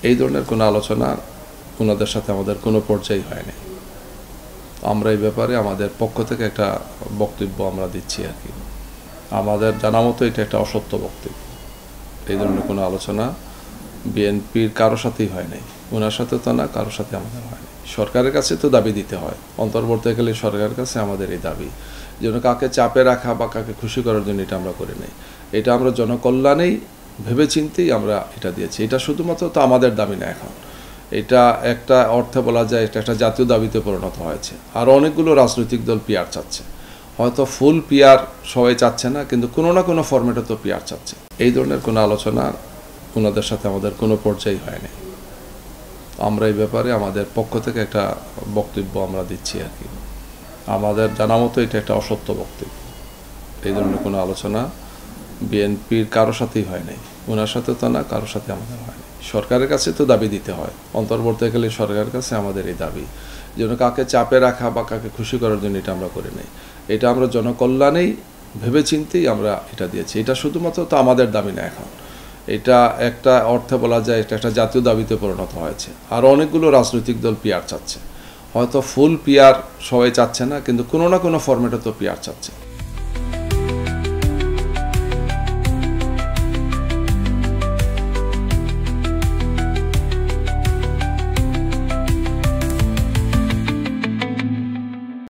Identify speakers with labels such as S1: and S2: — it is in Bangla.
S1: এই ধরনের কোনো আলোচনা ওনাদের সাথে আমাদের কোনো পর্যায়ে হয়নি। আমরা এই ব্যাপারে আমাদের পক্ষ থেকে একটা বক্তব্য আমরা দিচ্ছি আর কি। আমাদের জানা মতো এটা একটা অসত্য বক্তব্য। এই ধরনের কোনো আলোচনা বিএনপির কারোর সাথেই হয় নাই, ওনার সাথে তো না, কারোর সাথে আমাদের হয়নি। সরকারের কাছে তো দাবি দিতে হয়, অন্তর্বর্তীকালীন সরকারের কাছে আমাদের এই দাবি যেন কাকে চাপে রাখা বা কাকে খুশি করার জন্য এটা আমরা করি নাই। এটা আমরা জনকল্যাণেই ভেবেচিন্তেই আমরা এটা দিয়েছি। এটা শুধুমাত্র তো আমাদের দাবি না, এখন এটা একটা অর্থে বলা যায় এটা একটা জাতীয় দাবিতে পরিণত হয়েছে। আর অনেকগুলো রাজনৈতিক দল পিআর চাচ্ছে, হয়তো ফুল পিআর সবাই চাচ্ছে না, কিন্তু কোনো না কোনো ফরম্যাটে তো পিআর চাচ্ছে। এই ধরনের কোনো আলোচনা ওনাদের সাথে আমাদের কোনো পর্যায়ে হয়নি। আমরা এই ব্যাপারে আমাদের পক্ষ থেকে একটা বক্তব্য আমরা দিচ্ছি আর কি। আমাদের জানা মতো এটা একটা অসত্য বক্তব্য। এই ধরনের কোনো আলোচনা বিএনপির কারোর সাথেই হয় নাই, ওনার সাথে তো না, কারোর সাথে আমাদের হয়নি। সরকারের কাছে তো দাবি দিতে হয়, অন্তর্বর্তীকালীন সরকারের কাছে আমাদের এই দাবি যেন কাকে চাপে রাখা বা কাকে খুশি করার জন্য এটা আমরা করি নাই। এটা আমরা জনকল্যাণেই ভেবেচিন্তেই আমরা এটা দিয়েছি। এটা শুধুমাত্র তো আমাদের দাবি না, এখন এটা একটা অর্থে বলা যায় এটা একটা জাতীয় দাবিতে পরিণত হয়েছে। আর অনেকগুলো রাজনৈতিক দল পিআর চাচ্ছে, হয়তো ফুল পিআর সবাই চাচ্ছে না, কিন্তু কোনো না কোনো ফরম্যাটে তো পিআর চাচ্ছে।